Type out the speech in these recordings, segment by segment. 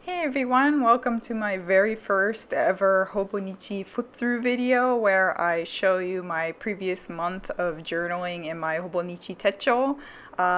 Hey everyone, welcome to my very first ever Hobonichi flip through video where I show you my previous month of journaling in my Hobonichi Techo.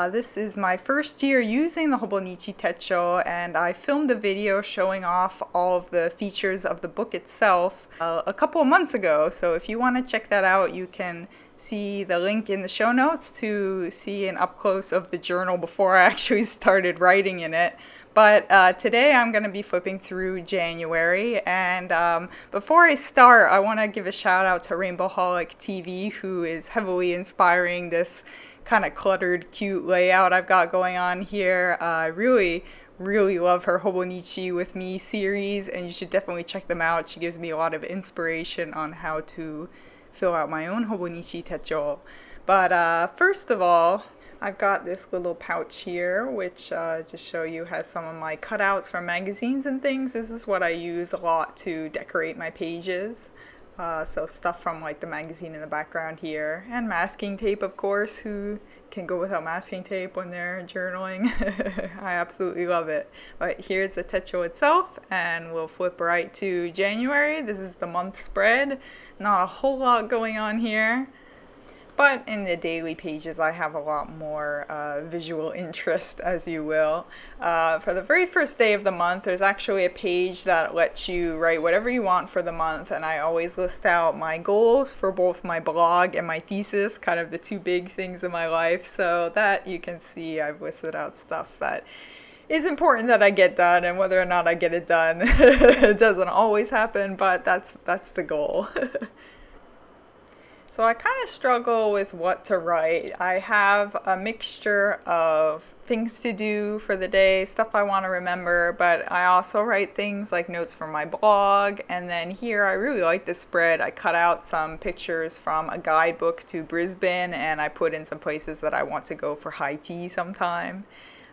This is my first year using the Hobonichi Techo, and I filmed a video showing off all of the features of the book itself a couple of months ago. So if you want to check that out, you can see the link in the show notes to see an up close of the journal before I actually started writing in it. But today I'm going to be flipping through January, and before I start, I want to give a shout out to Rainbowholic TV, who is heavily inspiring this kind of cluttered, cute layout I've got going on here. I really love her Hobonichi with Me series, and you should definitely check them out. She gives me a lot of inspiration on how to fill out my own Hobonichi Techo. But first of all, I've got this little pouch here, which just show you has some of my cutouts from magazines and things. This is what I use a lot to decorate my pages. So stuff from like the magazine in the background here, and masking tape, of course. Who can go without masking tape when they're journaling? I absolutely love it. But here's the Techo itself, and we'll flip right to January. This is the month spread. Not a whole lot going on here. But in the daily pages, I have a lot more visual interest, as you will. For the very first day of the month, there's actually a page that lets you write whatever you want for the month, and I always list out my goals for both my blog and my thesis, kind of the two big things in my life. So that you can see I've listed out stuff that is important that I get done, and whether or not I get it done, it doesn't always happen, but that's the goal. So I kind of struggle with what to write. I have a mixture of things to do for the day, stuff I want to remember, but I also write things like notes from my blog. And then here, I really like this spread. I cut out some pictures from a guidebook to Brisbane, and I put in some places that I want to go for high tea sometime.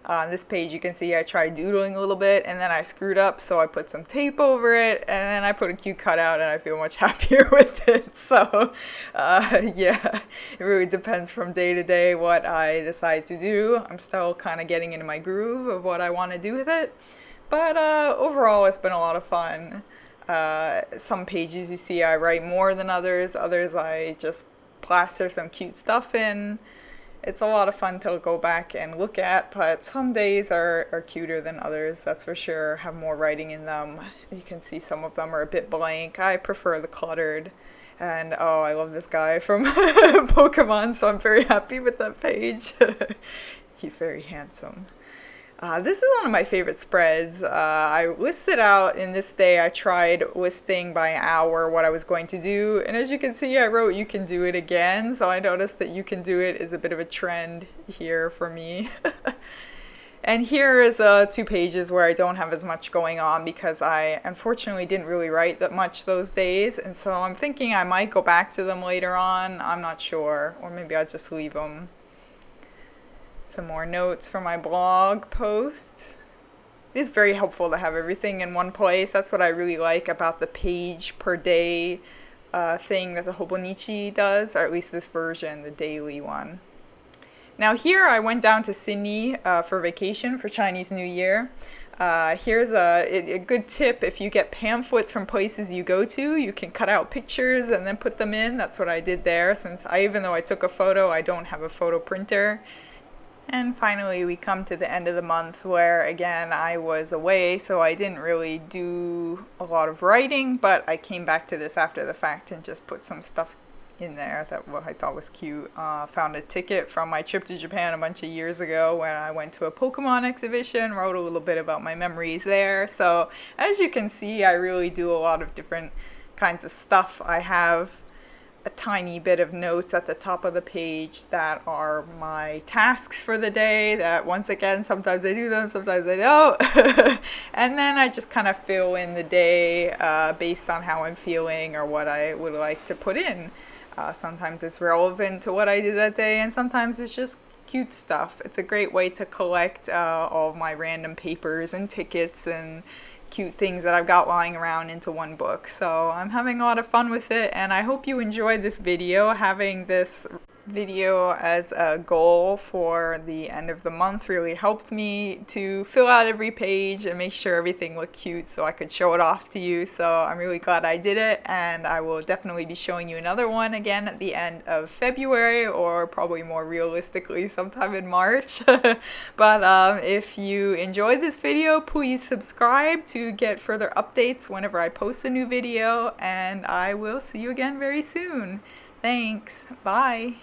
On this page, you can see I tried doodling a little bit, and then I screwed up, so I put some tape over it, and then I put a cute cutout, and I feel much happier with it. So yeah, it really depends from day to day what I decide to do. I'm still kind of getting into my groove of what I want to do with it, but overall it's been a lot of fun. Some pages you see I write more than others I just plaster some cute stuff in. It's a lot of fun to go back and look at, but some days are cuter than others, that's for sure, have more writing in them. You can see some of them are a bit blank. I prefer the cluttered. And oh, I love this guy from Pokemon, so I'm very happy with that page. He's very handsome. This is one of my favorite spreads. I listed out in this day, I tried listing by hour what I was going to do. And as you can see, I wrote "you can do it again." So I noticed that "you can do it" is a bit of a trend here for me. And here is 2 pages where I don't have as much going on because I unfortunately didn't really write that much those days. And so I'm thinking I might go back to them later on. I'm not sure. Or maybe I'll just leave them. Some more notes from my blog posts. It is very helpful to have everything in one place. That's what I really like about the page per day thing that the Hobonichi does, or at least this version, the daily one. Now here I went down to Sydney for vacation for Chinese New Year. Here's a good tip. If you get pamphlets from places you go to, you can cut out pictures and then put them in. That's what I did there, since even though I took a photo, I don't have a photo printer. And finally, we come to the end of the month where, again, I was away, so I didn't really do a lot of writing, but I came back to this after the fact and just put some stuff in there that I thought was cute. Found a ticket from my trip to Japan a bunch of years ago when I went to a Pokemon exhibition, wrote a little bit about my memories there. So as you can see, I really do a lot of different kinds of stuff. I have a tiny bit of notes at the top of the page that are my tasks for the day, that once again, sometimes I do them, sometimes I don't. And then I just kind of fill in the day based on how I'm feeling or what I would like to put in. Sometimes it's relevant to what I did that day, and sometimes it's just cute stuff. It's a great way to collect all of my random papers and tickets and cute things that I've got lying around into one book. So I'm having a lot of fun with it, and I hope you enjoyed this video. Having this video as a goal for the end of the month really helped me to fill out every page and make sure everything looked cute so I could show it off to you. So I'm really glad I did it, and I will definitely be showing you another one again at the end of February, or probably more realistically sometime in March. But if you enjoyed this video, please subscribe to get further updates whenever I post a new video, and I will see you again very soon. Thanks. Bye.